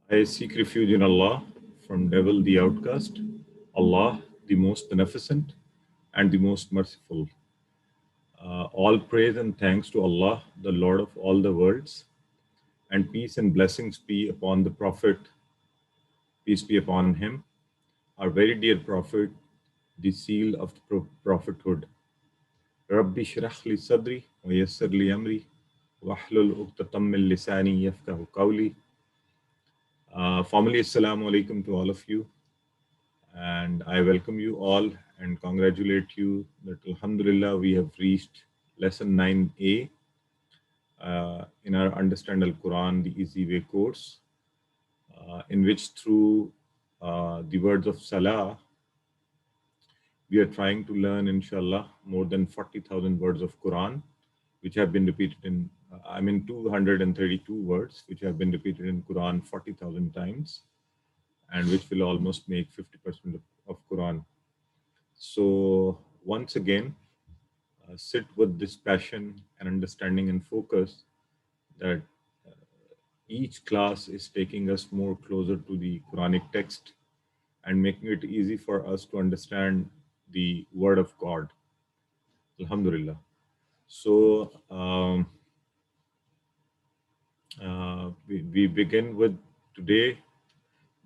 I seek refuge in Allah from devil the outcast, Allah the most beneficent and the most merciful. All praise and thanks to Allah, the Lord of all the worlds, and peace and blessings be upon the Prophet, peace be upon him, our very dear Prophet, the seal of the prophethood. Rabbi shrah li sadri wa yassir li amri wahlul uqtatam min lisani yafqahu qawli. Formally, assalamu alaikum to all of you, and I welcome you all and congratulate you that alhamdulillah we have reached lesson 9a in our Understand Al-Quran the Easy Way course, in which through the words of Salah, we are trying to learn, inshallah, more than 40,000 words of Quran, which have been repeated in, 232 words, which have been repeated in Quran 40,000 times, and which will almost make 50% of Quran. So once again, sit with this passion and understanding and focus that each class is taking us more closer to the Quranic text and making it easy for us to understand the word of God. Alhamdulillah. So we begin with today.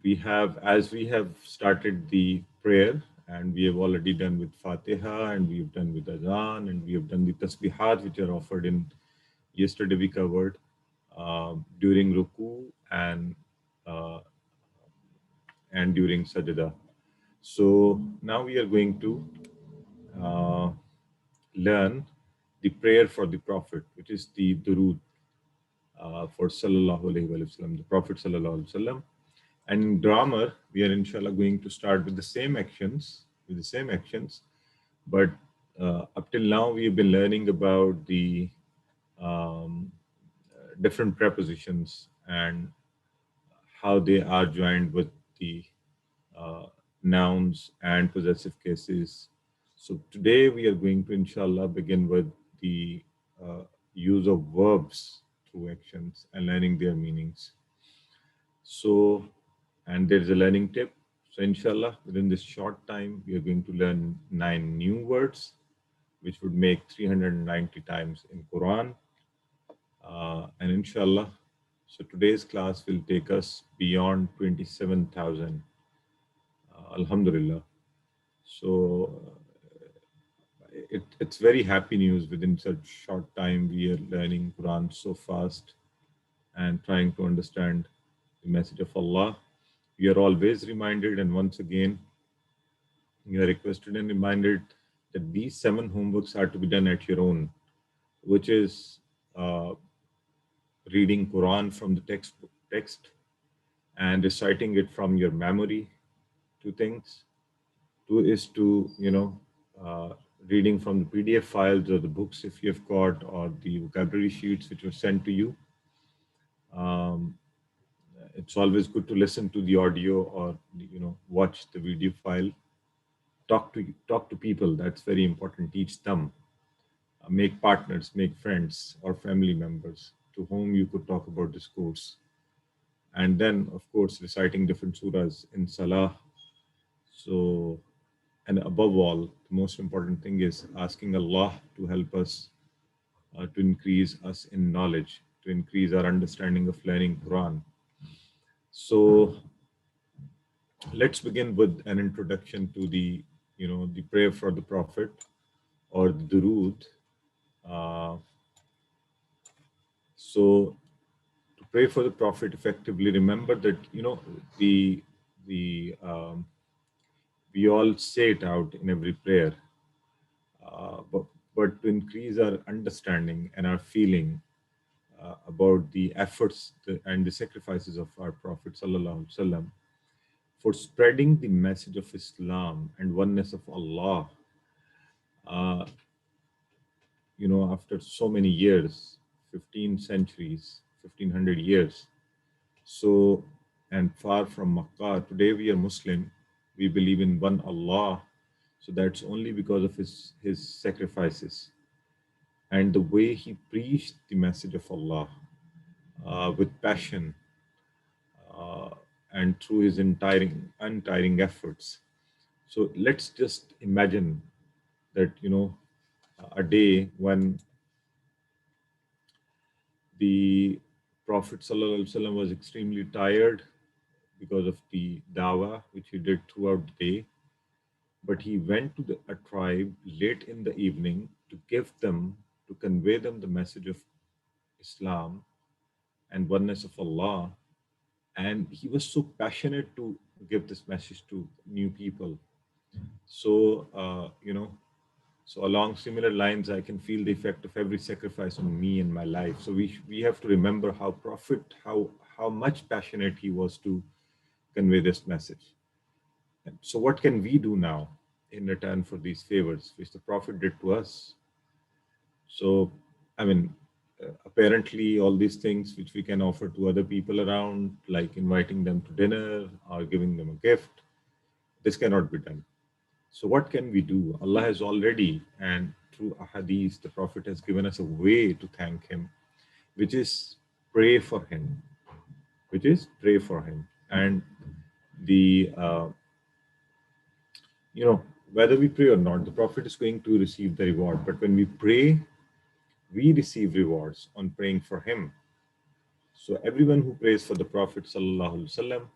We have, as we have started the prayer, and we have already done with Fatiha, and we've done with Azan, and we have done the tasbihat, which are offered in, yesterday we covered during ruku and during sajda. So now we are going to learn the prayer for the Prophet, which is the Durood for Sallallahu Alaihi Wasallam, the Prophet Sallallahu Alaihi Wasallam. And in grammar, we are inshallah going to start with the same actions, but up till now we have been learning about the different prepositions and how they are joined with the nouns and possessive cases. So today we are going to inshallah begin with the use of verbs through actions and learning their meanings. So, and there is a learning tip. So inshallah, within this short time, we are going to learn 9 new words, which would make 390 times in Quran. And inshallah, so today's class will take us beyond 27,000. Alhamdulillah. So it's very happy news. Within such short time, we are learning Quran so fast and trying to understand the message of Allah. We are always reminded, and once again, you are requested and reminded that these 7 homeworks are to be done at your own, which is reading Quran from the text and reciting it from your memory. 2 things. 2 is to, reading from the PDF files or the books if you have got, or the vocabulary sheets which were sent to you. It's always good to listen to the audio or, watch the video file. Talk to people. That's very important. Teach them. Make partners, make friends or family members to whom you could talk about this course. And then, of course, reciting different surahs in Salah. So, and above all, the most important thing is asking Allah to help us to increase us in knowledge, to increase our understanding of learning Quran. So let's begin with an introduction to the, the prayer for the Prophet or the Durood. So to pray for the Prophet effectively, remember that, we all say it out in every prayer, but to increase our understanding and our feeling about the efforts and the sacrifices of our Prophet Sallallahu Alaihi Wasallam for spreading the message of Islam and oneness of Allah, after so many years, 15 centuries, 1500 years. So, and far from Makkah, today we are Muslim, we believe in one Allah. So that's only because of his sacrifices and the way he preached the message of Allah with passion, and through his untiring efforts. So let's just imagine that, a day when the Prophet ﷺ was extremely tired because of the dawah which he did throughout the day, but he went to a tribe late in the evening to convey them the message of Islam and oneness of Allah. And he was so passionate to give this message to new people. So, so along similar lines, I can feel the effect of every sacrifice on me in my life. So we have to remember how much passionate he was to convey this message. And so what can we do now in return for these favors which the Prophet did to us? So, I mean, apparently all these things which we can offer to other people around, like inviting them to dinner or giving them a gift, this cannot be done. So what can we do? Allah has already, and through ahadith, the Prophet has given us a way to thank him, which is pray for him, And the, whether we pray or not, the Prophet is going to receive the reward. But when we pray, we receive rewards on praying for him. So everyone who prays for the Prophet ﷺ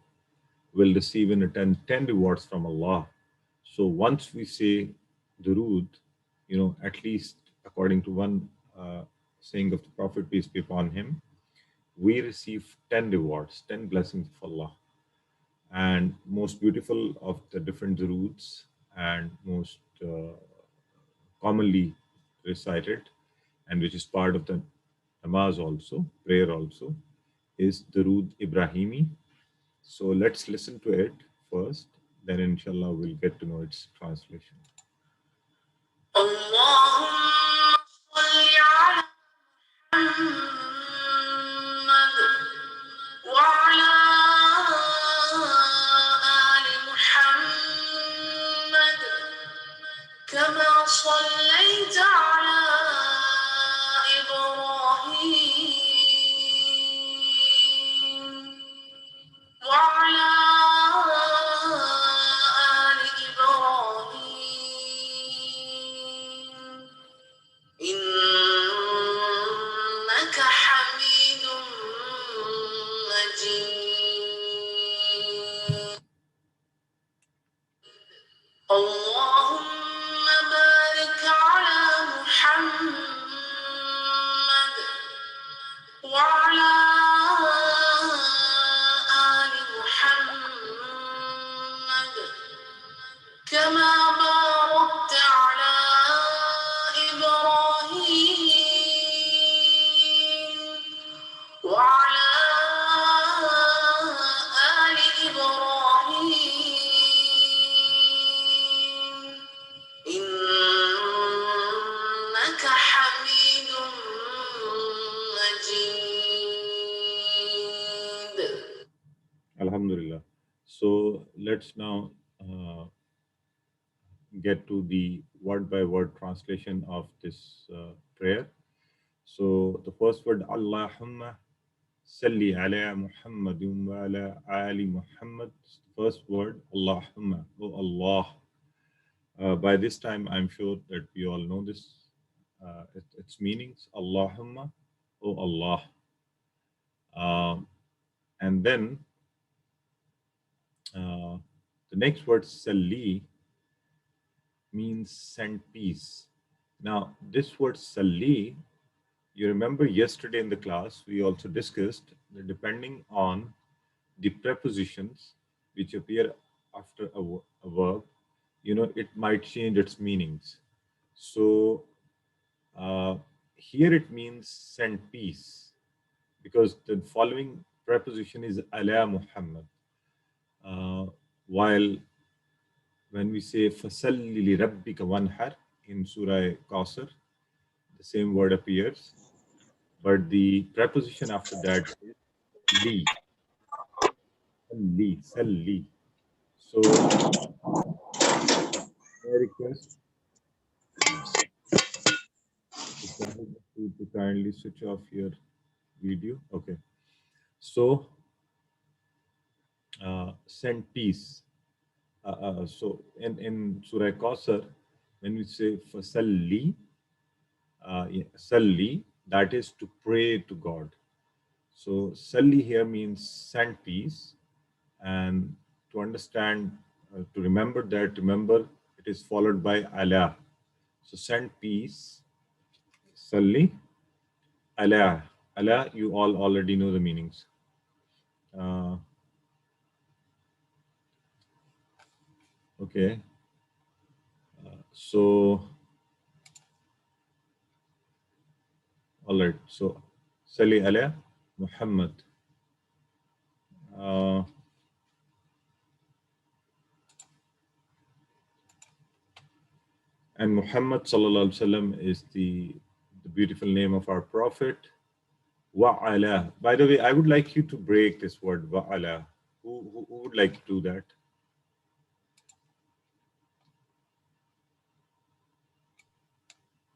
will receive in return 10 rewards from Allah. So once we say Durood, at least according to one saying of the Prophet, peace be upon him, we receive 10 rewards, 10 blessings of Allah. And most beautiful of the different Duroods and most commonly recited, and which is part of the namaz also, prayer also, is Durood Ibrahimi. So let's listen to it first, then inshallah we'll get to know its translation. Alhamdulillah. So let's now get to the word-by-word translation of this prayer. So the first word, Allahumma salli ala Muhammadin wa ala ali Muhammad. First word, Allahumma, oh Allah. By this time, I'm sure that we all know this, its meanings. Allahumma, oh Allah. And then the next word, salli, means send peace. Now, this word salli, you remember yesterday in the class, we also discussed that depending on the prepositions which appear after a verb, it might change its meanings. So here it means send peace, because the following preposition is ala Muhammad. While when we say fasalli li rabbika wanhar in Surah Qasr, the same word appears, but the preposition after that is li. Salli. So I request to kindly switch off your video. Okay. So send peace. So in Surah Kausar, when we say fasalli, salli, that is to pray to God. So salli here means send peace, and to understand, to remember that, remember it is followed by Allah. So send peace, salli, Allah. Allah, you all already know the meanings. Okay. So, all right. So, salli ala Muhammad. And Muhammad sallallahu alaihi wasallam is the beautiful name of our Prophet. Wa ala. By the way, I would like you to break this word wa ala. Who would like to do that?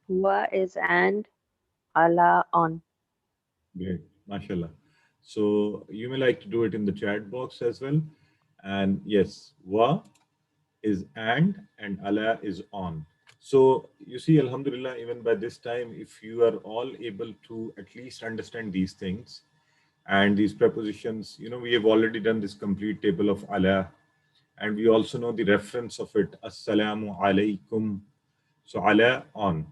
Wa is and, Allah on. Great, mashallah. So you may like to do it in the chat box as well. And yes, wa is and Allah is on. So you see, alhamdulillah, even by this time, if you are all able to at least understand these things and these prepositions, you know, we have already done this complete table of Allah, and we also know the reference of it, assalamu alaikum. So Allah on.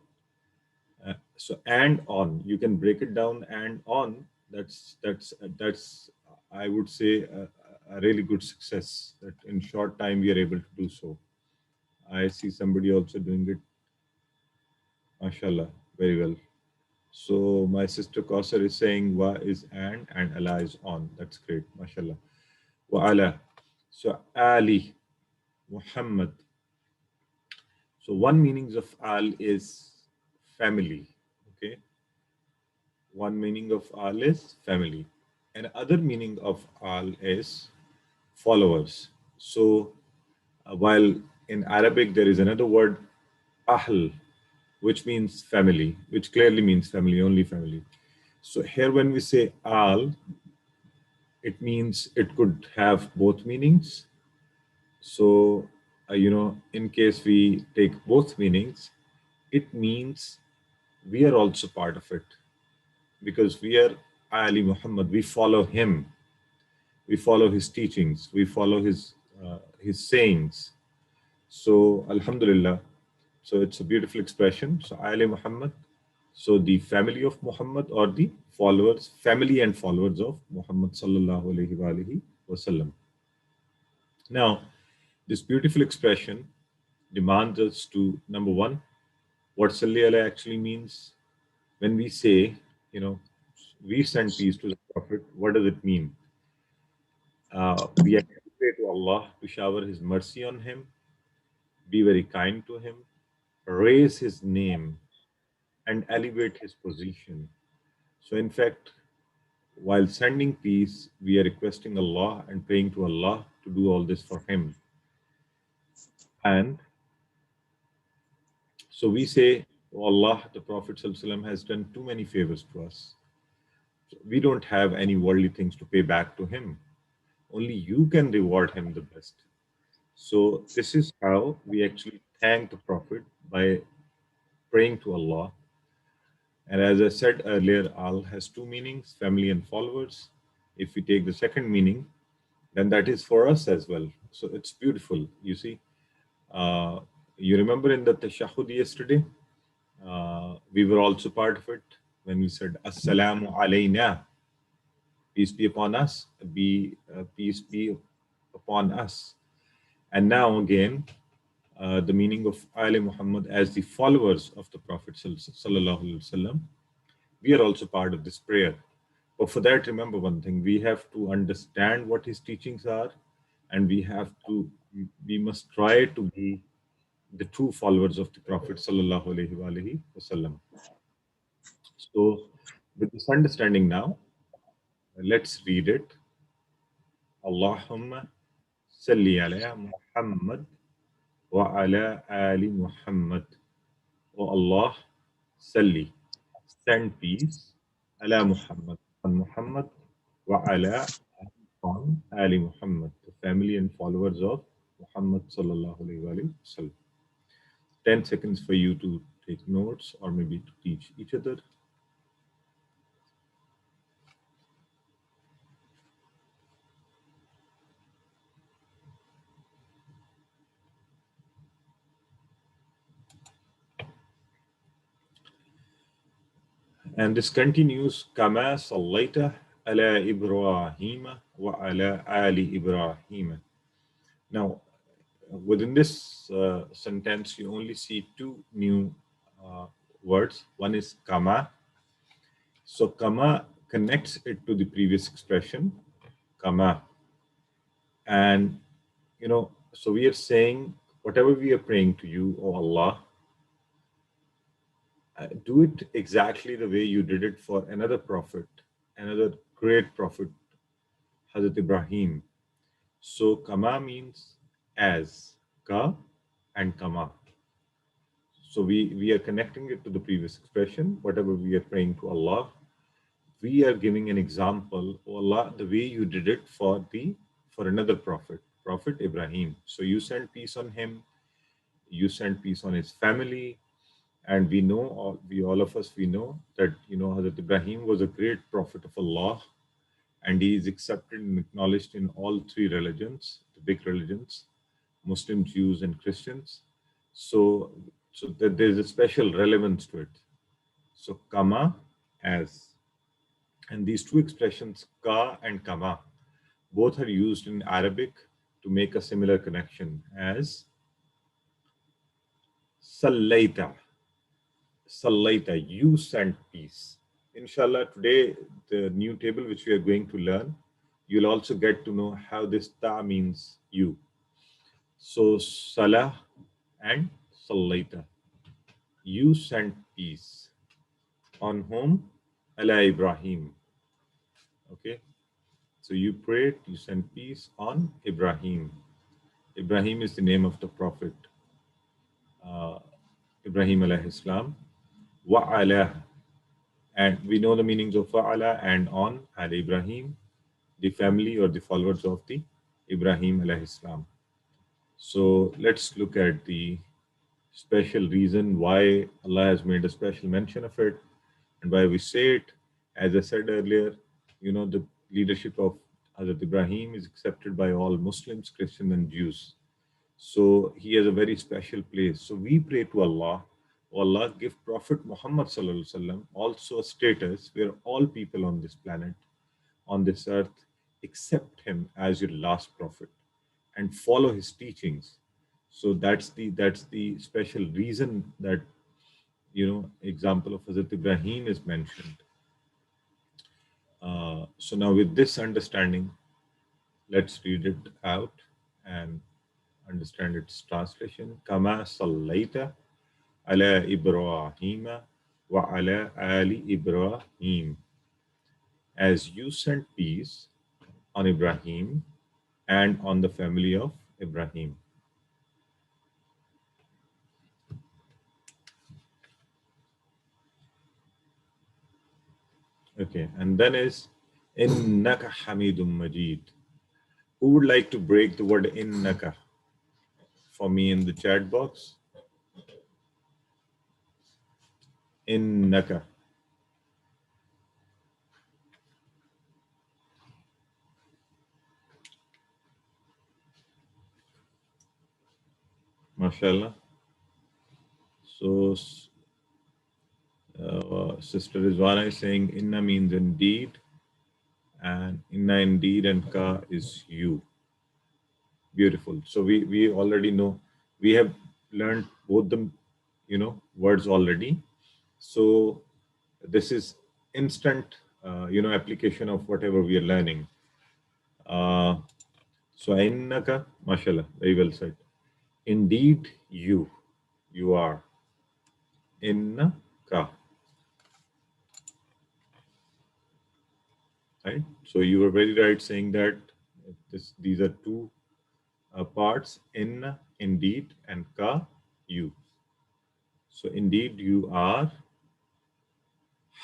So and on, you can break it down and on. That's I would say a really good success, that in short time we are able to do so. I see somebody also doing it. MashaAllah, very well. So my sister Kausar is saying wa is and Allah is on. That's great, MashaAllah. Wa ala. So Ali, Muhammad. So one meanings of al is family. Okay. One meaning of al is family. And other meaning of al is followers. So while in Arabic there is another word, ahl, which means family, which clearly means family, only family. So here when we say al, it means it could have both meanings. So, you know, in case we take both meanings, it means we are also part of it, because we are Ali Muhammad, we follow him, we follow his teachings, we follow his sayings. So, alhamdulillah, so it's a beautiful expression. So, Ali Muhammad, so the family of Muhammad, or the followers, family and followers of Muhammad sallallahu alaihi wasallam. Now, this beautiful expression demands us to, number one, what Salli Alaihi actually means. When we say, you know, we send peace to the Prophet, what does it mean? We actually pray to Allah to shower His mercy on him, be very kind to him, raise his name, and elevate his position. So, in fact, while sending peace, we are requesting Allah and praying to Allah to do all this for him. And so we say, oh Allah, the Prophet ﷺ has done too many favors to us. So we don't have any worldly things to pay back to him. Only you can reward him the best. So this is how we actually thank the Prophet, by praying to Allah. And as I said earlier, al has two meanings, family and followers. If we take the second meaning, then that is for us as well. So it's beautiful, you see. You remember in the tashahhud yesterday, we were also part of it when we said assalamu alayna, peace be upon us, peace be upon us. And now again, the meaning of Ali Muhammad as the followers of the Prophet sallallahu alaihi wasallam, we are also part of this prayer. But for that, remember one thing: we have to understand what his teachings are, and we must try to be the true followers of the Prophet sallallahu alaihi wasallam. So, with this understanding now, let's read it. Allahumma salli ala Muhammad wa ala ali Muhammad. O Allah, salli, send peace, ala Muhammad, on Muhammad, wa ala on ali Muhammad, the family and followers of Muhammad sallallahu alaihi wasallam. 10 seconds for you to take notes or maybe to teach each other. And this continues, كما صليت على إبراهيم وعلى آل إبراهيم. Now, within this sentence, you only see two new words. One is kama. So kama connects it to the previous expression, kama. And, so we are saying, whatever we are praying to you, O Allah, do it exactly the way you did it for another prophet, another great prophet, Hazrat Ibrahim. So kama means as, ka and kama. So we are connecting it to the previous expression. Whatever we are praying to Allah, we are giving an example, oh Allah, the way you did it for another prophet, Prophet Ibrahim. So you sent peace on him, you sent peace on his family, and we know, all of us, we know that, Hazrat Ibrahim was a great prophet of Allah, and he is accepted and acknowledged in all three religions, the big religions, Muslim, Jews, and Christians. So that there's a special relevance to it. So kama, as. And these two expressions, ka and kama, both are used in Arabic to make a similar connection as sallaita. Sallaita, you sent peace. Inshallah, today, the new table which we are going to learn, you'll also get to know how this ta means you. So salah and sallaita. You sent peace. On whom? Ala Ibrahim. Okay. So you prayed, you sent peace on Ibrahim. Ibrahim is the name of the Prophet. Ibrahim alayhi salam. Wa'ala. And we know the meanings of wa'ala and on Al Ibrahim, the family or the followers of the Ibrahim alayhi salam. So let's look at the special reason why Allah has made a special mention of it and why we say it. As I said earlier, the leadership of Hazrat Ibrahim is accepted by all Muslims, Christians, and Jews. So he has a very special place. So we pray to Allah, oh Allah, give Prophet Muhammad sallallahu alaihi wasallam also a status where all people on this planet, on this earth, accept him as your last prophet and follow his teachings. So that's the special reason that, example of Hazrat Ibrahim is mentioned. So now with this understanding, let's read it out and understand its translation. Kama sallaita ala Ibrahima wa ala ali Ibrahim. As you sent peace on Ibrahim and on the family of Ibrahim. Okay, and then is Innaka Hamidum Majid. Who would like to break the word Innaka for me in the chat box? Innaka. MashaAllah. So Sister Rizwana is saying Inna means indeed, and Inna indeed, and Ka is you. Beautiful. So we already know, we have learned both the words already. So this is instant application of whatever we are learning. So innaka, mashallah, very well said. Indeed, you are. Innaka. Right? So you were very right saying that these are two parts, inna, indeed, and ka, you. So indeed, you are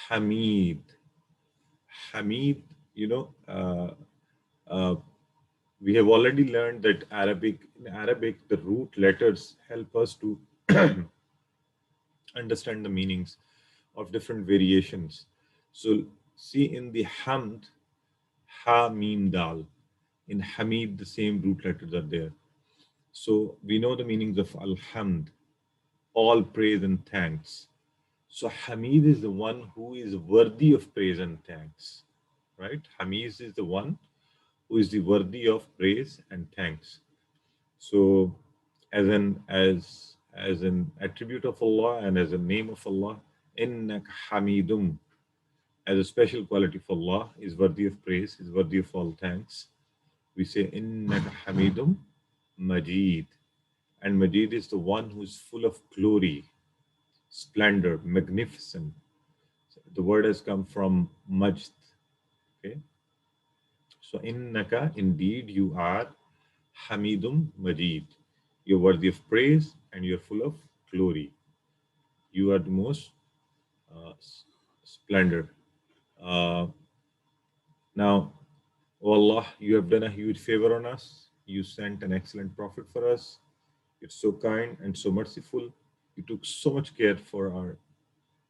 Hamid. Hamid, We have already learned that in Arabic, the root letters help us to understand the meanings of different variations. So see in the Hamd, Ha, Mim, Dal. In Hamid, the same root letters are there. So we know the meanings of Alhamd, all praise and thanks. So Hamid is the one who is worthy of praise and thanks, right? Hamid is the one who is the worthy of praise and thanks. So as an attribute of Allah and as a name of Allah, Innak Hamidum, as a special quality for Allah, is worthy of praise, is worthy of all thanks. We say Innaka Hamidum Majid. And Majid is the one who is full of glory, splendor, magnificent. The word has come from Majd. Okay. So Innaka, indeed you are Hamidum Majid. You're worthy of praise and you're full of glory. You are the most splendor. Now, O Allah, you have done a huge favor on us. You sent an excellent prophet for us. You're so kind and so merciful. You took so much care for our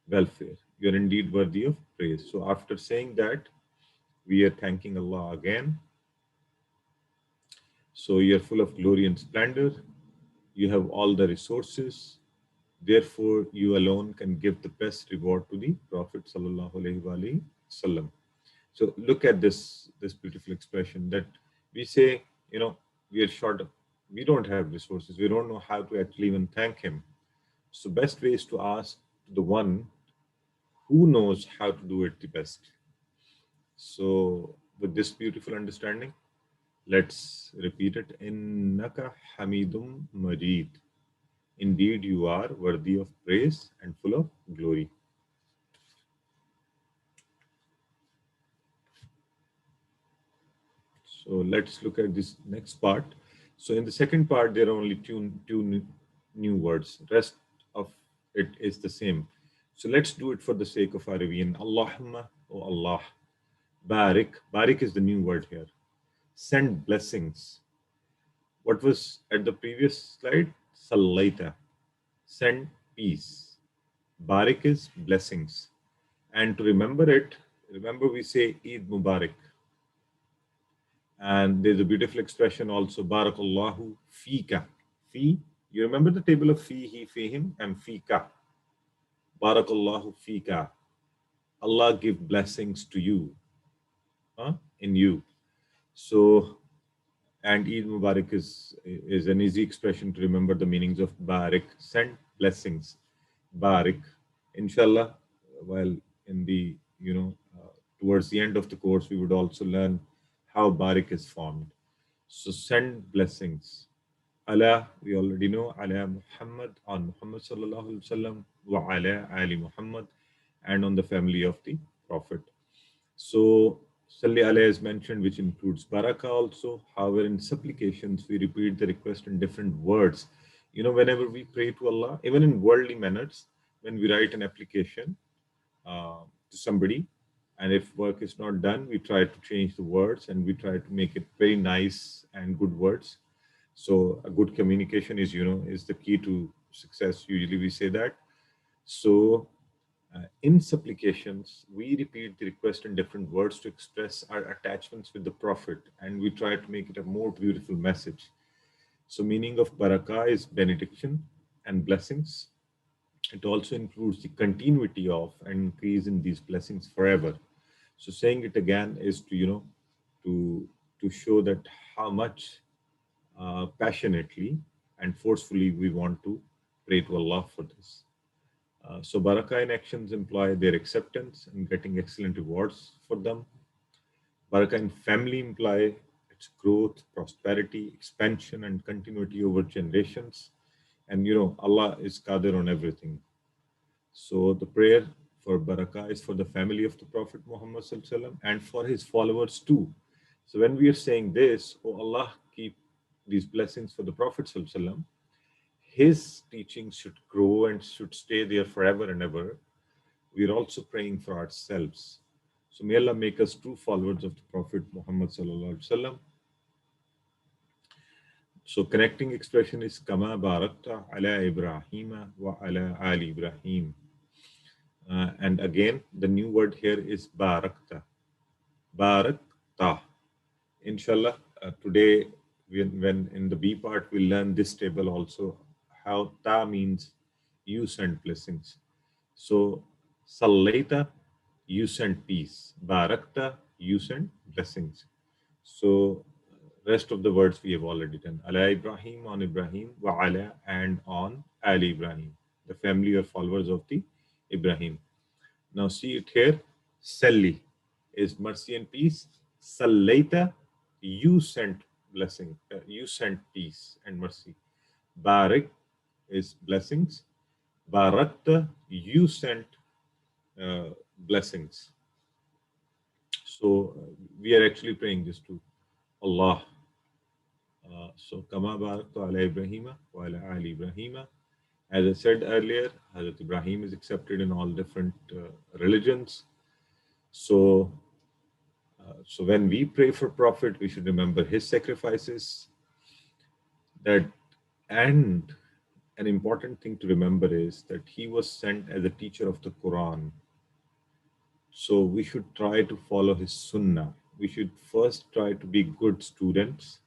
welfare. You're indeed worthy of praise. So after saying that, we are thanking Allah again. So you're full of glory and splendor. You have all the resources. Therefore, you alone can give the best reward to the Prophet sallallahu alaihi wasallam. So look at this beautiful expression that we say, we are short of, we don't have resources. We don't know how to actually even thank him. So best way is to ask the one who knows how to do it the best. So with this beautiful understanding, let's repeat it. Innaka Hamidum Majid. Indeed, you are worthy of praise and full of glory. So let's look at this next part. So in the second part, there are only two new words. The rest of it is the same. So let's do it for the sake of our revision. Allahumma, O Allah. Barik. Barik is the new word here. Send blessings. What was at the previous slide? Sallaita. Send peace. Barik is blessings. And to remember it, remember we say Eid Mubarak. And there's a beautiful expression also, Barakallahu Fika. Fi, you remember the table of Fihi, Fihim, and Fika. Barakallahu Fika. Allah give blessings to you, in you. So, and Eid Mubarak is an easy expression to remember the meanings of Barik, send blessings. Barik. Inshallah, while in the, towards the end of the course, we would also learn how Barik is formed. So send blessings. Allah, we already know, ala Muhammad, on Muhammad sallallahu alaihi wasallam, wa ala ali Muhammad, and on the family of the Prophet. So Salli alayhi is mentioned, which includes Barakah also. However, in supplications, we repeat the request in different words. Whenever we pray to Allah, even in worldly manners, when we write an application to somebody, and if work is not done, we try to change the words and we try to make it very nice and good words. So a good communication is, is the key to success. Usually we say that. So in supplications, we repeat the request in different words to express our attachments with the Prophet, and we try to make it a more beautiful message. So meaning of Barakah is benediction and blessings. It also includes the continuity of and increase in these blessings forever. So saying it again is to, to show that how much passionately and forcefully we want to pray to Allah for this. So Barakah in actions imply their acceptance and getting excellent rewards for them. Barakah in family imply its growth, prosperity, expansion, and continuity over generations. And Allah is Qadir on everything. So the prayer for Barakah is for the family of the Prophet Muhammad sallallahu alaihi wasallam and for his followers too. So when we are saying this, oh Allah, keep these blessings for the Prophet sallallahu alaihi wasallam, his teachings should grow and should stay there forever and ever. We are also praying for ourselves. So may Allah make us true followers of the Prophet Muhammad sallallahu alaihi wasallam. So connecting expression is kama barakta ala Ibrahima wa ala ali Ibrahim. And again, the new word here is barakta. Barakta. Inshallah, today when in the B part we'll learn this table also, how ta means you send blessings. So sallaita, you send peace. Barakta, you send blessings. So rest of the words we have already done. Ala Ibrahim, on Ibrahim, wa ala, and on Ali Ibrahim, the family or followers of the Ibrahim. Now see it here. Salli is mercy and peace. Sallaita, you sent blessing. You sent peace and mercy. Barak is blessings. Barakta, you sent blessings. So we are actually praying this to Allah. So kama baraktu ala Ibrahima wa ala ali Ibrahima. As I said earlier, Hazrat Ibrahim is accepted in all different religions. So when we pray for Prophet, we should remember his sacrifices. And an important thing to remember is that he was sent as a teacher of the Quran. So we should try to follow his sunnah. We should first try to be good students,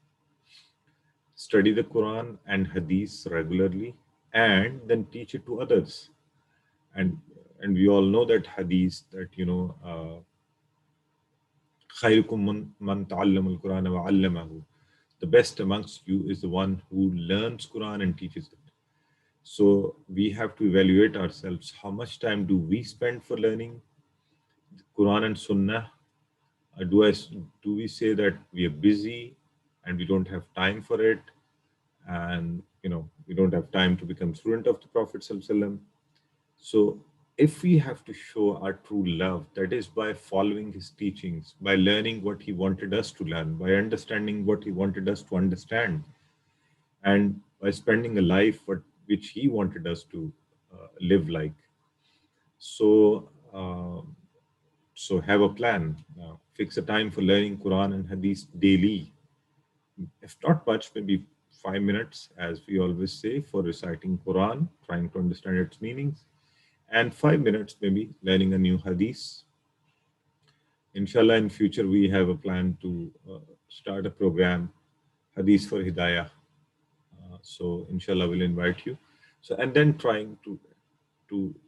study the Quran and Hadith regularly, and then teach it to others. And we all know that Hadith, that خَيْرُكُمْ مَنْ تَعَلَّمَ الْقُرْآنَ وَعَلَّمَهُ. The best amongst you is the one who learns Quran and teaches it. So we have to evaluate ourselves. How much time do we spend for learning Quran and Sunnah? Do we say that we are busy and we don't have time for it, and we don't have time to become student of the Prophet ﷺ? So if we have to show our true love, that is by following his teachings, by learning what he wanted us to learn, by understanding what he wanted us to understand, and by spending a life which he wanted us to live like. So have a plan. Fix a time for learning Quran and Hadith daily. If not much, maybe 5 minutes, as we always say, for reciting Quran, trying to understand its meanings, and 5 minutes maybe learning a new Hadith. Inshallah, in future we have a plan to start a program, Hadith for Hidayah. So inshallah we'll invite you. So, and then trying to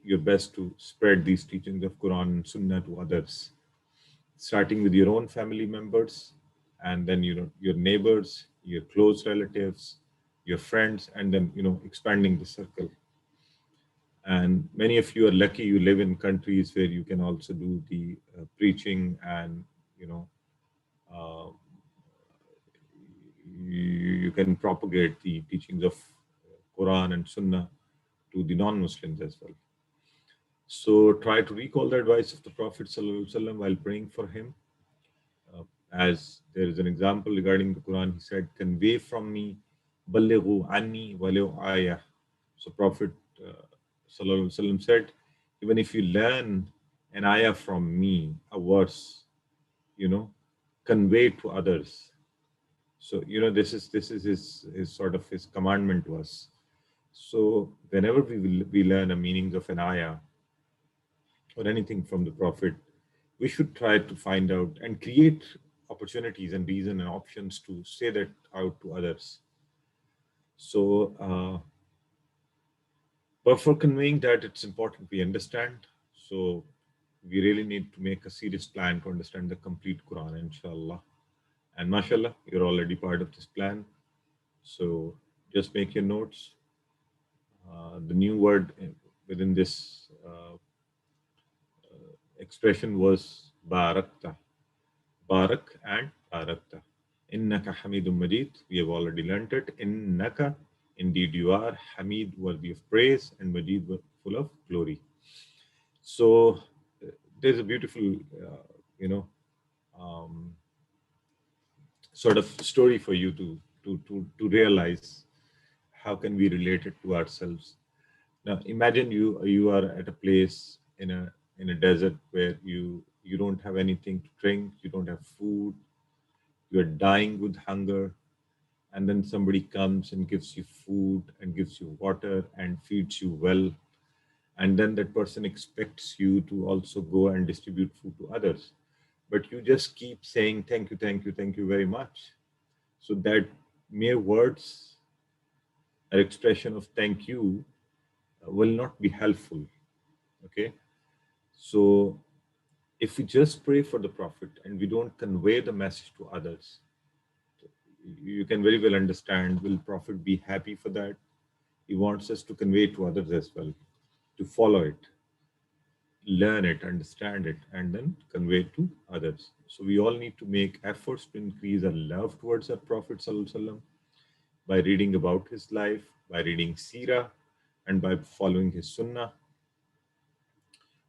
your best to spread these teachings of Quran and Sunnah to others, starting with your own family members, and then your neighbors, your close relatives, your friends, and then expanding the circle. And many of you are lucky you live in countries where you can also do the preaching, and you can propagate the teachings of Quran and Sunnah to the non-Muslims as well. So try to recall the advice of the Prophet ﷺ while praying for him. As there is an example regarding the Quran, he said, "Convey from me, ballighu anni walau ayah." So Prophet ﷺ said, even if you learn an ayah from me, a verse, convey it to others. So this is his sort of his commandment to us. So whenever we learn a meaning of an ayah or anything from the Prophet, we should try to find out and create opportunities and reason and options to say that out to others. So but for conveying that, it's important we understand. So we really need to make a serious plan to understand the complete Quran, inshallah. And mashallah, you're already part of this plan. So just make your notes. The new word within this expression was barakta. Barak and barakta. Innaka hamidun majid. We have already learnt it. Innaka, indeed you are, Hamid, worthy of praise, and Majid, full of glory. So there's a beautiful, sort of story for you to realize how can we relate it to ourselves. Now imagine you are at a place in a desert where you don't have anything to drink, you don't have food, you are dying with hunger, and then somebody comes and gives you food and gives you water and feeds you well, and then that person expects you to also go and distribute food to others, but you just keep saying thank you, thank you, thank you very much. So that mere words or expression of thank you will not be helpful. Okay, so if we just pray for the Prophet and we don't convey the message to others, you can very well understand, will Prophet be happy for that? He wants us to convey it to others as well, to follow it, learn it, understand it, and then convey it to others. So we all need to make efforts to increase our love towards our Prophet ﷺ by reading about his life, by reading Seerah, and by following his Sunnah.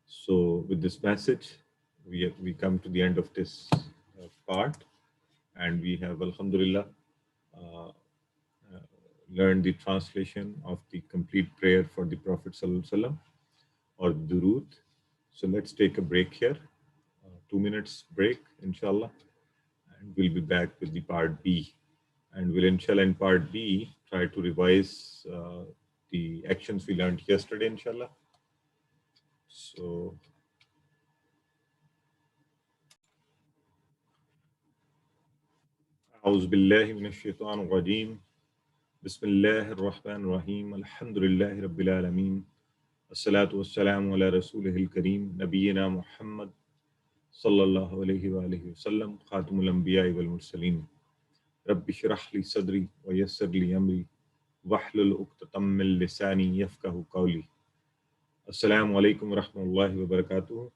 So with this message, we come to the end of this part, and we have, alhamdulillah, learned the translation of the complete prayer for the Prophet ﷺ, or Durood. So let's take a break here, 2 minutes break, inshallah, and we'll be back with the part B. And we'll, inshallah, in part B, try to revise the actions we learned yesterday, inshallah. So, أعوذ بالله من الشيطان الرجيم. بسم الله الرحمن الرحيم. الحمد لله رب العالمين. الصلاة والسلام على رسوله الكريم نبينا محمد صلى الله عليه وآله وسلم خاتم الأنبياء والمرسلين. رب اشرح لي صدري ويسر لي أمري واحلل عقدة من لساني يفقهوا قولي. Assalamu alaikum wa rahmatullahi wa barakatuh.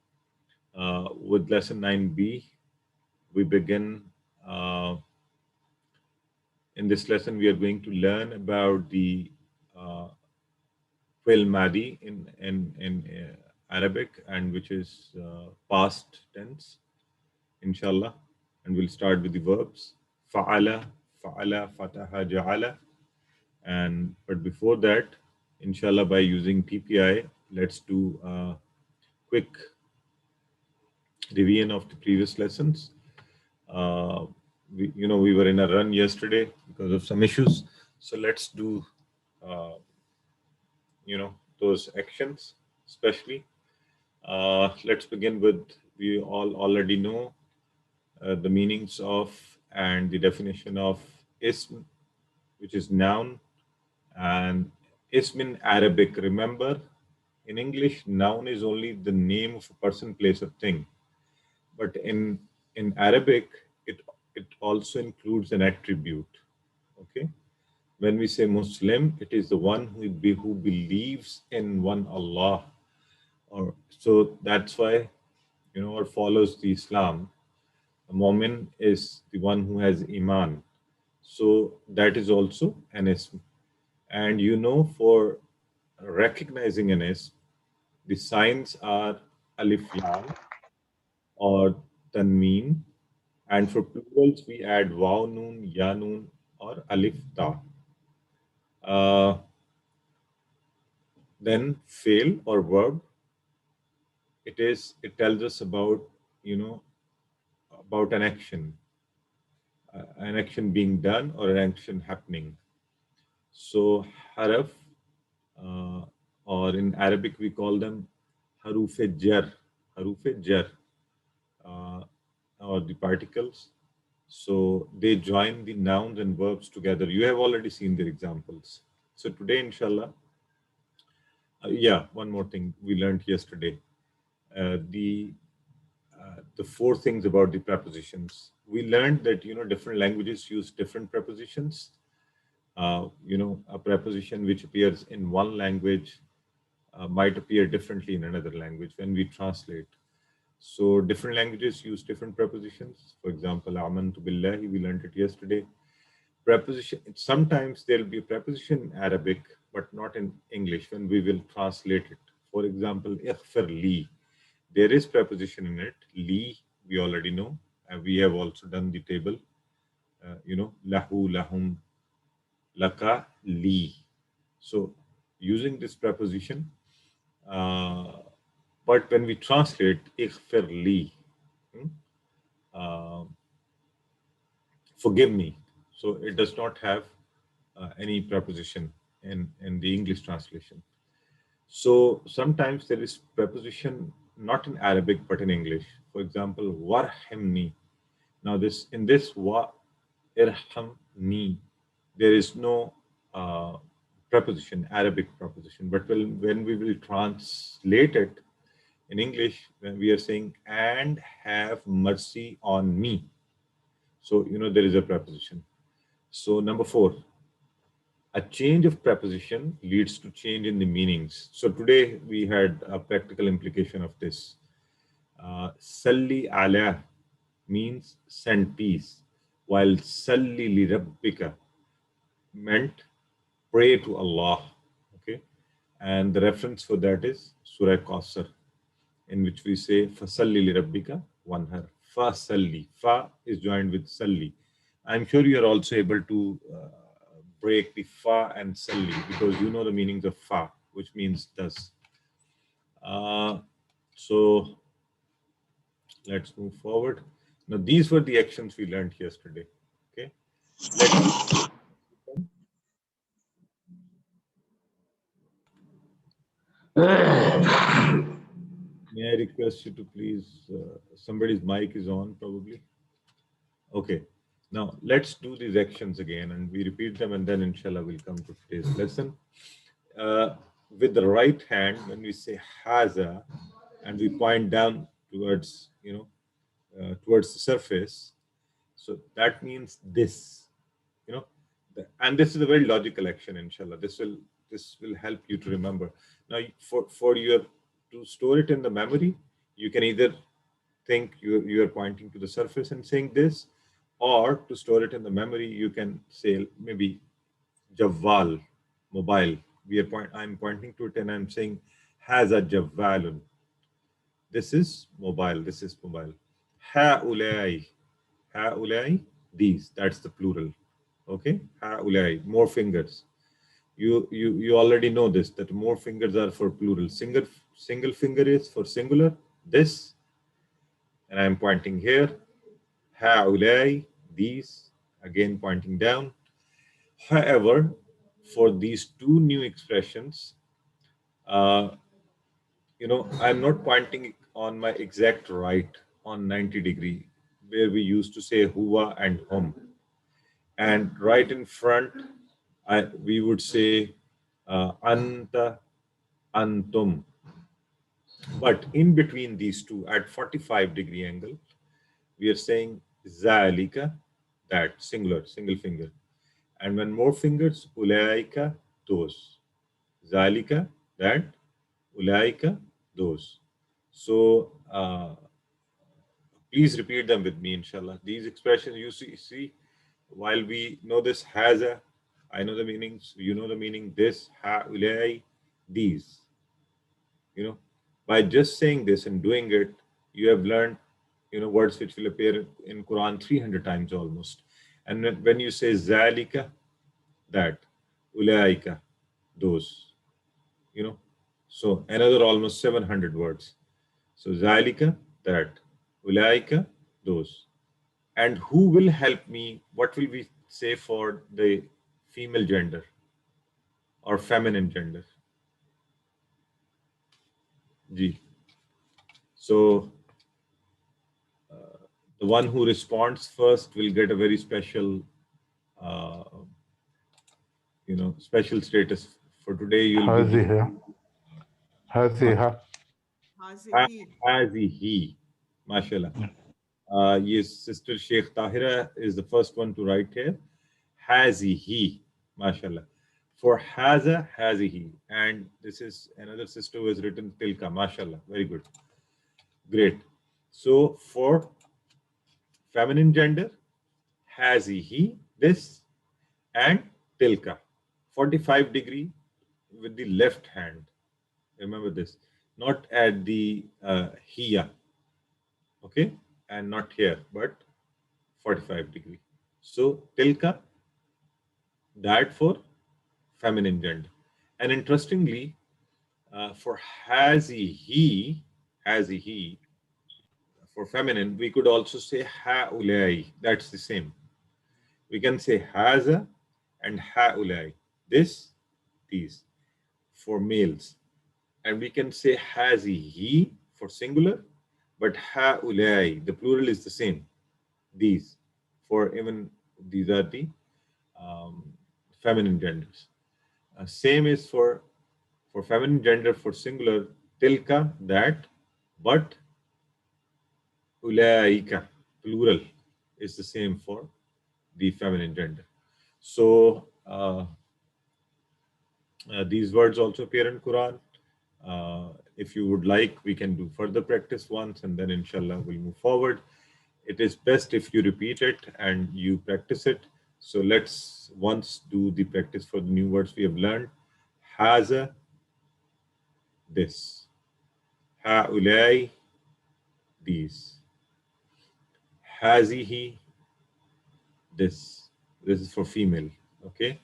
With lesson 9b, we begin. In this lesson, we are going to learn about the fi'l madi in Arabic, and which is past tense, inshallah. And we'll start with the verbs. Fa'ala, fa'ala, fataha, ja'ala. But before that, inshallah, by using PPI, let's do a quick revision of the previous lessons. We were in a run yesterday because of some issues. So let's do, those actions, especially. Let's begin with, we all already know the meanings of and the definition of ism, which is noun, and ism in Arabic. Remember, in English, noun is only the name of a person, place, or thing. But in Arabic, it also includes an attribute. Okay, when we say Muslim, it is the one who believes in one Allah. Or so that's why, or follows the Islam. A Mu'min is the one who has Iman. So that is also an ism. And for recognizing an ism, the signs are alif lam or tanween, and for plurals we add waw noon, ya noon, or alif ta. Then fail or verb, it tells us about about an action being done or an action happening. So haraf, or in Arabic we call them haruf-e-jar, or the particles. So they join the nouns and verbs together. You have already seen their examples. So today, inshallah, one more thing we learned yesterday. The 4 things about the prepositions. We learned that different languages use different prepositions. A preposition which appears in one language might appear differently in another language when we translate. So different languages use different prepositions. For example, amantu billahi, we learned it yesterday. Preposition, sometimes there will be a preposition in Arabic, but not in English when we will translate it. For example, ighfir li. There is preposition in it. Li, we already know. And we have also done the table. Lahu, lahum, laka, li. So using this preposition, but when we translate ighfir li, forgive me. So it does not have any preposition in the English translation. So sometimes there is preposition not in Arabic but in English. For example, warhamni. Now in this wa irhamni, there is no preposition, Arabic preposition. But when we will translate it in English, when we are saying, and have mercy on me. So, there is a preposition. So number 4, a change of preposition leads to change in the meanings. So today we had a practical implication of this. Salli ala means send peace, while salli li rabbika meant pray to Allah. Okay, and the reference for that is Surah Qasr, in which we say fasalli li rabbika wanhar. Fa salli. Fa is joined with salli. I'm sure you are also able to break the fa and salli because you know the meanings of fa, which means thus. So let's move forward. Now these were the actions we learned yesterday. Okay. May I request you to please, somebody's mic is on probably. Okay. Now let's do these actions again and we repeat them and then inshallah we'll come to today's lesson. With the right hand, when we say haza and we point down towards, towards the surface, so that means this, and this is a very logical action, inshallah. This will help you to remember. Now, for your to store it in the memory, you can either think you are pointing to the surface and saying this, or to store it in the memory, you can say maybe Jawwal, mobile. I'm pointing to it and I'm saying haza Jawwalun. This is mobile. This is mobile. Ha'ulai, these. That's the plural. Okay, ha'ulai, more fingers. You already know this, that more fingers are for plural. Single finger is for singular, this, and I'm pointing here. Ha'ulai, these, again pointing down. However, for these two new expressions, I'm not pointing on my exact right on 90 degree, where we used to say huwa and hum. And right in front, we would say anta, antum. But in between these two, at 45-degree angle, we are saying zalika, that, single finger. And when more fingers, ulaika, those. Zalika, that, ulaika, those. So please repeat them with me, inshallah. These expressions you see, while we know this haza, I know the meanings, you know the meaning, this, ha, ulai, these. By just saying this and doing it, you have learned, words which will appear in Quran 300 times almost. And when you say zalika, that, ulaika, those, so another almost 700 words. So zalika, that, ulaika, those. And who will help me? What will we say for the female gender or feminine gender? Ji. So the one who responds first will get a very special, special status. For today, you'll be Hazihi. Mashallah. Yes, Sister Sheikh Tahira is the first one to write here. Hazihi. Mashallah. For Haza, Hazihi. And this is another sister who has written Tilka. Mashallah. Very good. Great. So for feminine gender, Hazihi, this, and Tilka. 45-degree with the left hand. Remember this. Not at the hiya. Okay? And not here, but 45-degree. So Tilka, that for feminine gender. And interestingly, for hazihi, for feminine, we could also say ha'ulai. That's the same. We can say haza and haulai, this, these, for males. And we can say hazihi for singular, but haulai, the plural is the same, these, for even these are the feminine genders. Same is for feminine gender for singular, tilka, that, but ulaika, plural, is the same for the feminine gender. So these words also appear in Quran. If you would like, we can do further practice once, and then inshallah we'll move forward. It is best if you repeat it and you practice it. So let's once do the practice for the new words we have learned. Haza, this. Haulai, these. Hazihi, this. This is for female. Okay.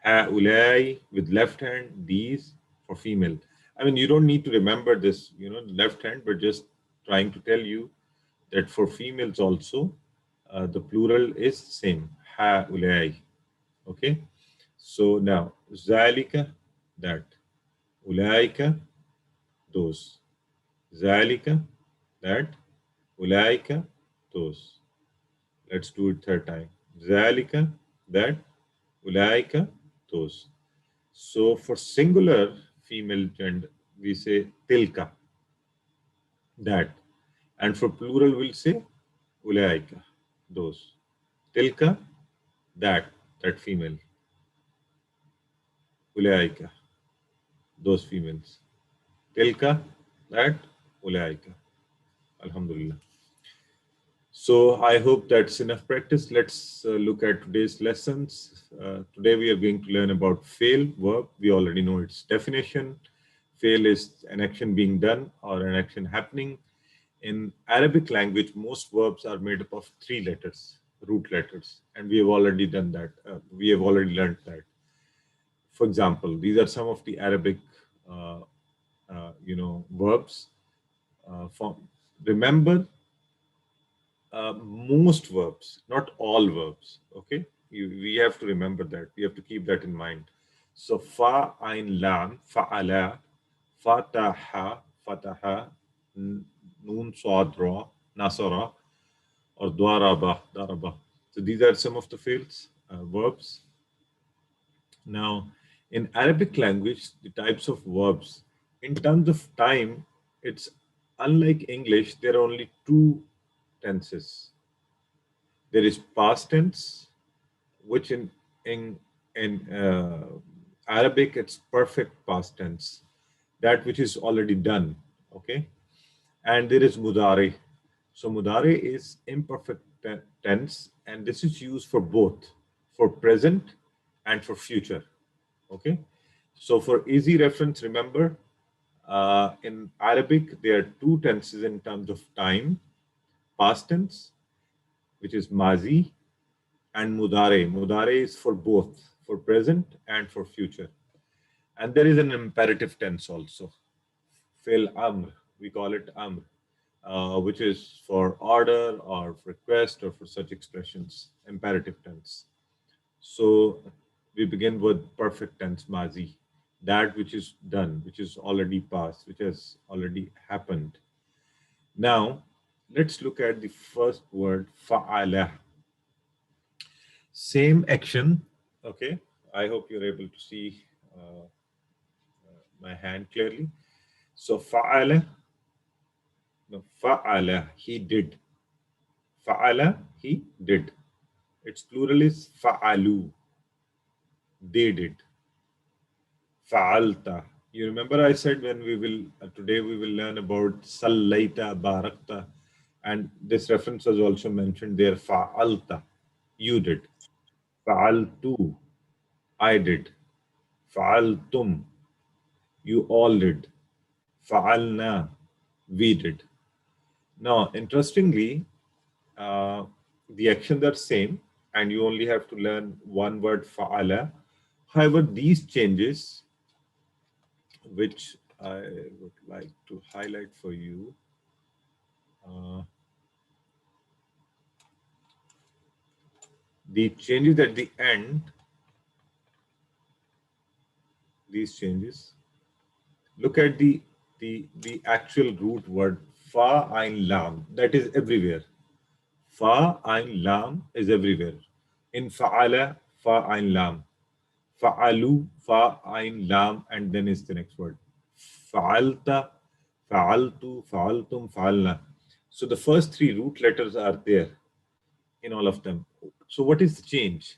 Haulai with left hand, these for female. I mean, you don't need to remember this, left hand, but just trying to tell you that for females also, the plural is same. Haulai. Okay. So now, zalika, that. Ulaika, those. Zalika, that. Ulaika, those. Let's do it third time. Zalika, that. Ulaika, those. So for singular female gender, we say tilka, that. And for plural, we'll say ulaika, those. Tilka, that female. Ulaika, those females. Tilka, that, ulaika. Alhamdulillah. So I hope that's enough practice. Let's look at today's lessons. Today we are going to learn about fail, verb. We already know its definition. Fail is an action being done or an action happening. In Arabic language, most verbs are made up of 3 letters, root letters, and we have already done that. We have already learned that. For example, these are some of the Arabic, verbs. Remember, most verbs, not all verbs. Okay, we have to remember that. We have to keep that in mind. So fa, ain, lam, fa'ala, fataha, fataha, noon, sad, ra, nasara, or dwaraba, daraba. So these are some of the fails, verbs. Now, in Arabic language, the types of verbs, in terms of time, it's unlike English. There are only 2 tenses. There is past tense, which in Arabic, it's perfect past tense, that which is already done. Okay. And there is mudare. So mudare is imperfect tense, and this is used for both, for present and for future. Okay. So for easy reference, remember, in Arabic, there are 2 tenses in terms of time: past tense, which is mazi, and mudare. Mudare is for both, for present and for future. And there is an imperative tense also. Fil amr, we call it amr, which is for order or request or for such expressions, imperative tense. So we begin with perfect tense, mazi, that which is done, which is already past, which has already happened. Now, let's look at the first word, fa'ala. Same action, okay? I hope you're able to see my hand clearly. So fa'ala, no, fa'ala, he did. Fa'ala, he did. Its plural is fa'alu, they did. Fa'alta. You remember I said when we will, today we will learn about sallaita, barakta, and this reference was also mentioned there, fa'alta, you did. Fa'altu, I did. Fa'altum, you all did. Fa'alna, we did. Now, interestingly, the actions are same, and you only have to learn one word, fa'ala. However, these changes, which I would like to highlight for you, The changes at the end, these changes, look at the actual root word fa ain lam, that is everywhere. Fa ain lam is everywhere. In fa'ala, fa ain lam. Fa'alu, fa ain lam, and then is the next word. Fa'alta, fa'altu, fa'altum, fa'alna. So the first three root letters are there in all of them. So what is the change?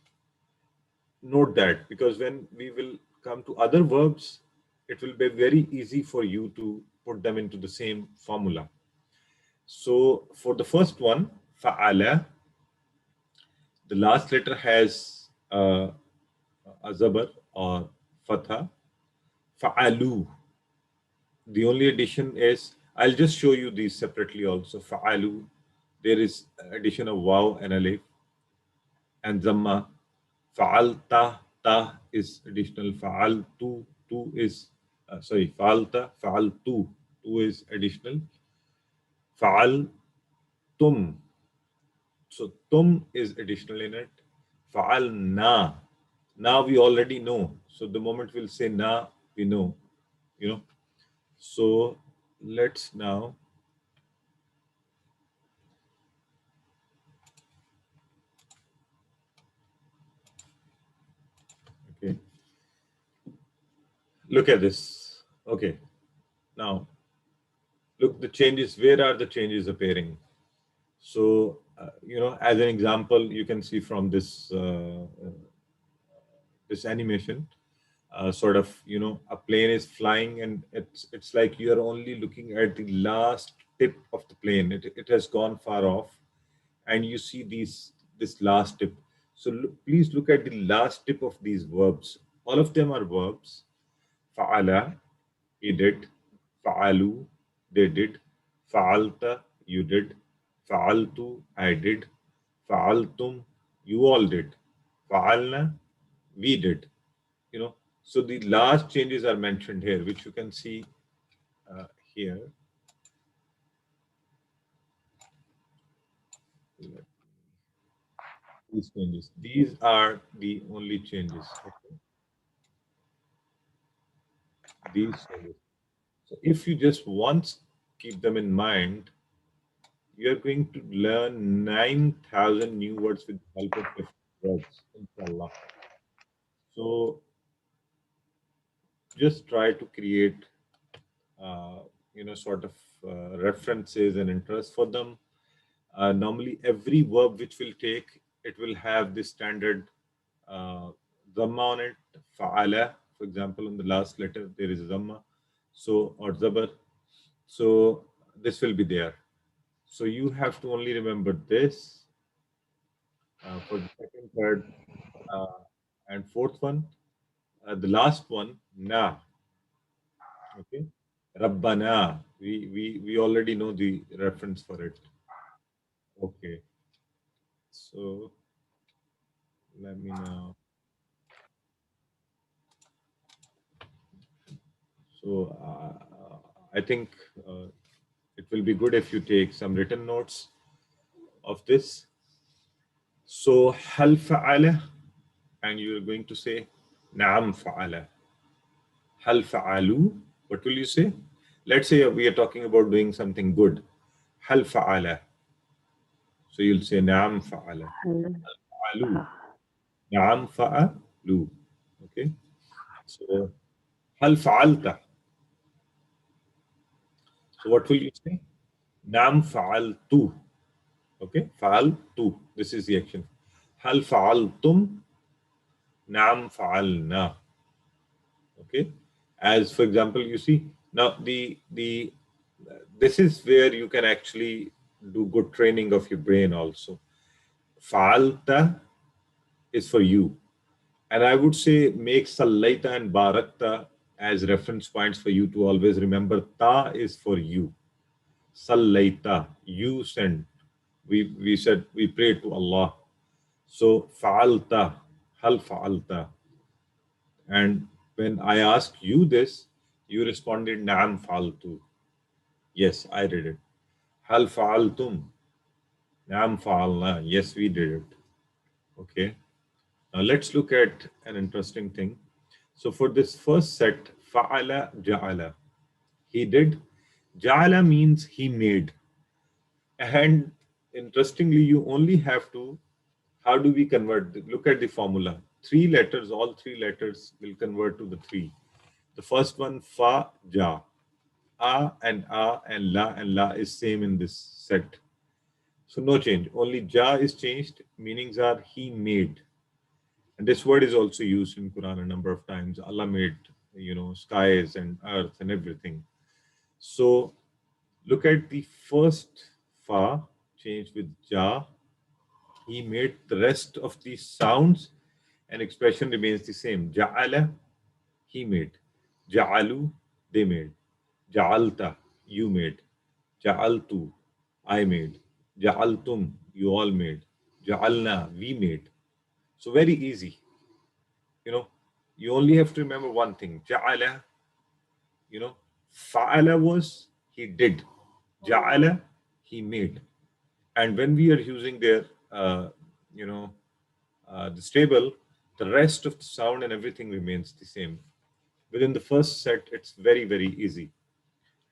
Note that, because when we will come to other verbs, it will be very easy for you to put them into the same formula. So for the first one, fa'ala, the last letter has a zabar or fatha. Fa'alu. The only addition is, I'll just show you these separately also. Fa'alu, there is addition of waw and alif and zamma. Fa'alta, ta is additional. Fa'altu, tu is, fa'alta, fa'altu, tu is additional. Fa'altum, so tum is additional in it. Fa'alna, now we already know. So the moment we'll say na, we know, you know. So let's now okay, look at this. Okay, now look the changes. Where are the changes appearing? So you know, as an example, you can see from this this animation, sort of, you know, a plane is flying and it's like you are only looking at the last tip of the plane. It has gone far off and you see this last tip. So please look at the last tip of these verbs. All of them are verbs. Fa'ala, he did. Fa'alu, they did. Fa'alta, you did. Fa'altu, I did. Fa'altum, you all did. Fa'alna, we did. You know, so the last changes are mentioned here, which you can see here. These changes, these are the only changes. Okay? These changes. So if you just once keep them in mind, you are going to learn 9,000 new words with the help of different words, inshallah. So just try to create, you know, sort of references and interest for them. Normally, every verb which will take, it will have this standard dhamma on it. Fa'ala, for example, on the last letter, there is a dhamma. So, or zabar. So, this will be there. So, you have to only remember this for the second, third, and fourth one. The last one, na. Okay. Rabbana. We already know the reference for it. Okay. So, let me now. So I think it will be good if you take some written notes of this. So hal fa'ala, and you are going to say na'am fa'ala. Hal fa'alu, what will you say? Let's say we are talking about doing something good. Hal fa'ala. So you'll say na'am fa'ala. Hal fa'alu. Na'am fa'alu. Okay. So hal fa'alta. So what will you say? Na'am fa'altu. Okay, fa'altu. This is the action. Hal fa'altum? Na'am fa'alna. Okay. As for example, you see now the this is where you can actually do good training of your brain also. Fa'alta is for you, and I would say make sallaita and barakta as reference points for you to always remember. Ta is for you. Sallaita, you send. We said we pray to Allah. So fa'alta, hal fa'alta. And when I asked you this, you responded na'am fa'altu. Yes, I did it. Hal fa'altum. Na'am fa'alna. Yes, we did it. Okay. Now let's look at an interesting thing. So for this first set, fa'ala ja'ala, he did. Ja'ala means he made. And interestingly, you only have to, how do we convert? Look at the formula. Three letters, all three letters will convert to the three. The first one, fa, ja. A and la is same in this set. So no change. Only ja is changed. Meanings are he made. And this word is also used in Quran a number of times. Allah made, skies and earth and everything. So look at the first fa changed with ja. He made. The rest of the sounds and expression remains the same. Ja'ala, he made. Ja'alu, they made. Ja'alta, you made. Ja'altu, I made. Ja'altum, you all made. Ja'alna, we made. So very easy. You only have to remember one thing. Ja'ala, fa'ala was he did. Ja'ala, he made. And when we are using their, the stable, the rest of the sound and everything remains the same. Within the first set, it's very, very easy.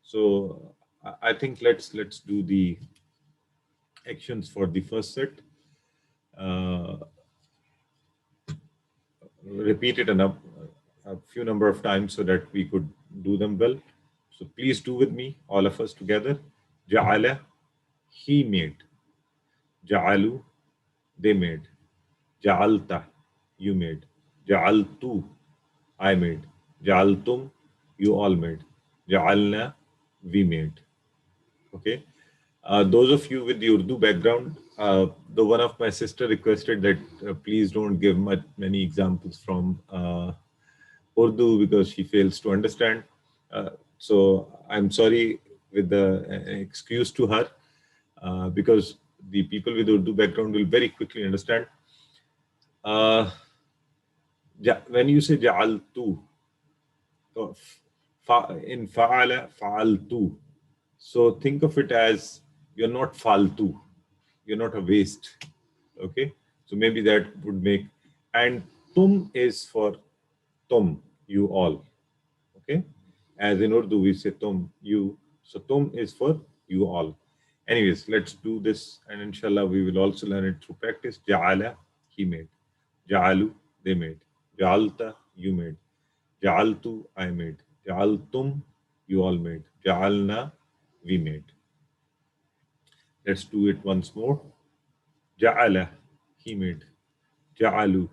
So I think let's do the actions for the first set. Repeat it a few number of times so that we could do them well. So please do with me, all of us together. Ja'ala, he made. Ja'alu, they made. Ja'alta, you made. Ja'altu, I made. Ja'altum, you all made. Ja'alna, we made. Okay. Those of you with the Urdu background, though one of my sister requested that please don't give many examples from Urdu because she fails to understand. So I'm sorry with the excuse to her because the people with Urdu background will very quickly understand. When you say ja'altu, in fa'ala, fa'altu. So think of it as you're not faltu, you're not a waste. Okay, so maybe that would make. And tum is for tum, you all. Okay, as in Urdu we say tum, you. So tum is for you all. Anyways, let's do this, and inshallah we will also learn it through practice. Ja'ala, he made. Ja'alu, they made. Ja'alta, you made. Ja'altu, I made. Ja'altum, you all made. Ja'alna, we made. Let's do it once more. Ja'ala, he made. Ja'alu,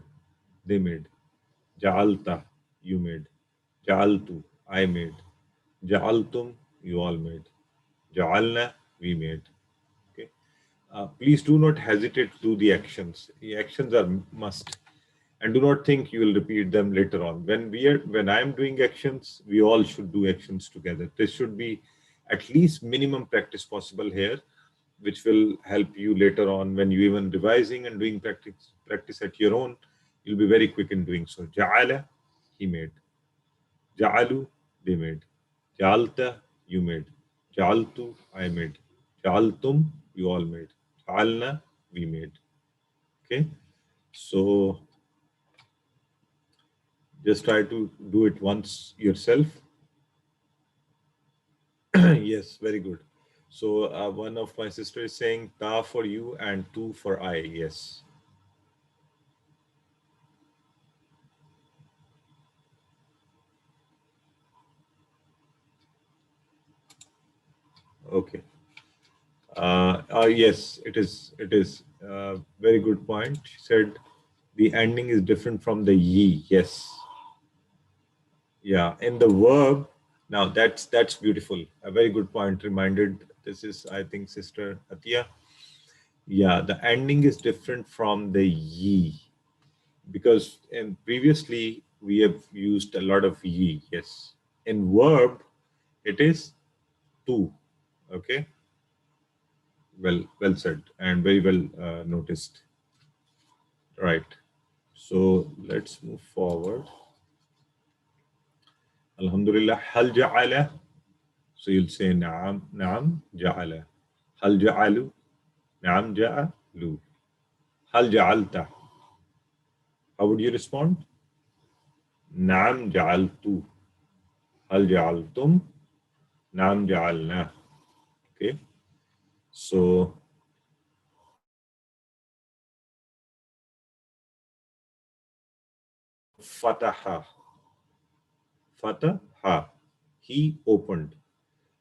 they made. Ja'alta, you made. Ja'altu, I made. Ja'altum, you all made. Ja'alna, we made. Okay. Please do not hesitate to do the actions. The actions are must. And do not think you will repeat them later on. When I am doing actions, we all should do actions together. This should be at least minimum practice possible here, which will help you later on when you even revising and doing practice at your own. You'll be very quick in doing so. Ja'ala, he made. Ja'alu, they made. Ja'alta, you made. Ja'altu, I made. Ja'altum, you all made. Ja'alna, we made. Okay, so just try to do it once yourself. Yes, very good. So one of my sisters is saying ta for you and tu for I. Yes. Okay. Yes, it is. It is very good point. She said the ending is different from the ye. Yes. Yeah. In the verb, now that's beautiful. A very good point. Reminded. This is, I think, Sister Atia. Yeah, the ending is different from the ye because previously we have used a lot of ye. Yes. In verb, it is tu. Okay. Well said and very well noticed. Right. So let's move forward. Alhamdulillah. Hal ja'ala. So you'll say na'am, na'am, ja'ala. Hal ja'alu. Na'am, ja'alu. Hal ja'alta. How would you respond? Naam ja'altu. Hal ja'altum? Naam ja'alna. Okay. So fataha. Fataha. He opened.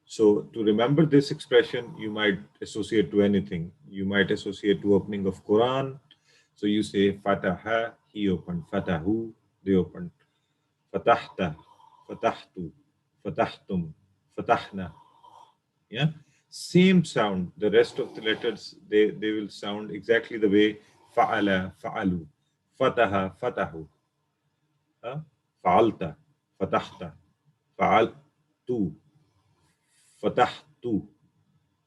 So to remember this expression, you might associate to anything. You might associate to opening of Quran. So you say fataha, he opened. Fatahu, they opened. Fatahta, fatahtu, fatahtum, fatahna. Yeah, same sound. The rest of the letters, they will sound exactly the way fa'ala, fa'alu, fataha, fatahu, fa'alta, fatahta, fa'altu, fatahtu,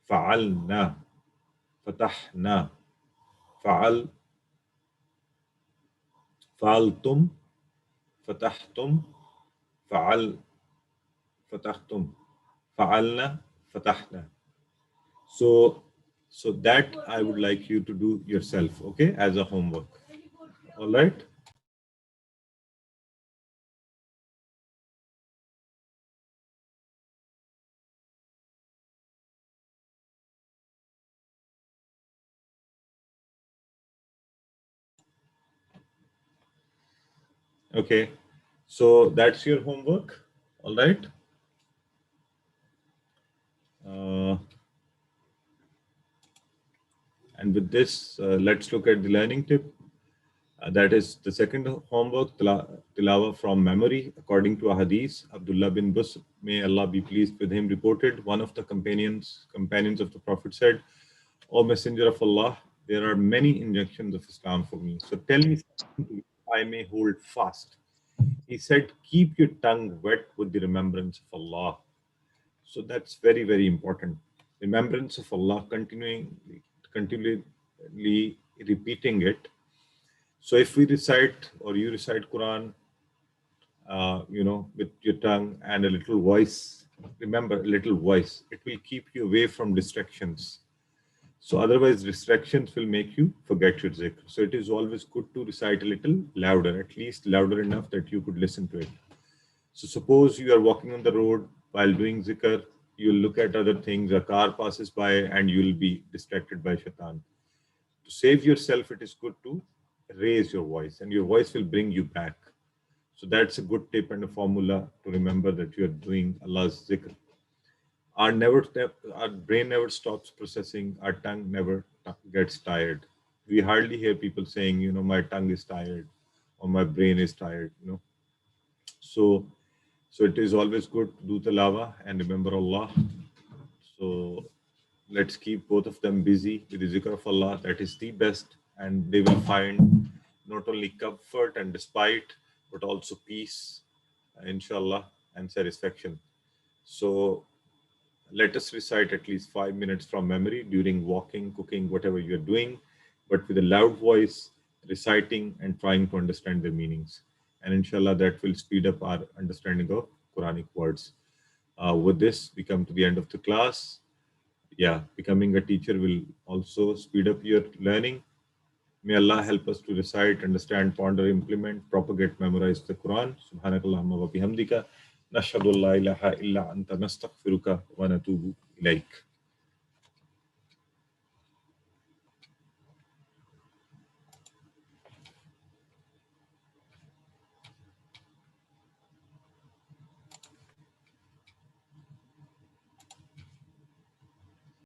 fa'alna, fatahna, fa'altum, fatahtum, fatahtum, fa'alna, fatahna. So that I would like you to do yourself, okay, as a homework. All right. Okay. So that's your homework. All right. And with this, let's look at the learning tip. That is the second homework, tilawa from memory. According to a hadith, Abdullah bin Busr, may Allah be pleased with him, reported, one of the companions of the Prophet said, O Messenger of Allah, there are many injunctions of Islam for me. So tell me something I may hold fast. He said, keep your tongue wet with the remembrance of Allah. So that's very, very important. Remembrance of Allah, continually repeating it. So if we recite or you recite Quran, with your tongue and a little voice, remember, a little voice, it will keep you away from distractions. So otherwise distractions will make you forget your zikr. So it is always good to recite a little louder, at least louder enough that you could listen to it. So suppose you are walking on the road while doing zikr, you'll look at other things, a car passes by and you'll be distracted by shaitan. To save yourself, it is good to raise your voice and your voice will bring you back. So that's a good tip and a formula to remember that you are doing Allah's zikr. Our brain never stops processing, our tongue never gets tired. We hardly hear people saying, my tongue is tired or my brain is tired, So it is always good to do tilawa and remember Allah. So let's keep both of them busy with the zikr of Allah. That is the best, and they will find not only comfort and respite, but also peace, inshallah, and satisfaction. So let us recite at least 5 minutes from memory during walking, cooking, whatever you're doing, but with a loud voice, reciting and trying to understand their meanings. And inshallah, that will speed up our understanding of Quranic words. With this, we come to the end of the class. Yeah, becoming a teacher will also speed up your learning. May Allah help us to recite, understand, ponder, implement, propagate, memorize the Quran. Subhanakallahumma wa bihamdika. Nashhadu an la ilaha illa anta nastaghfiruka wa natubu ilayk.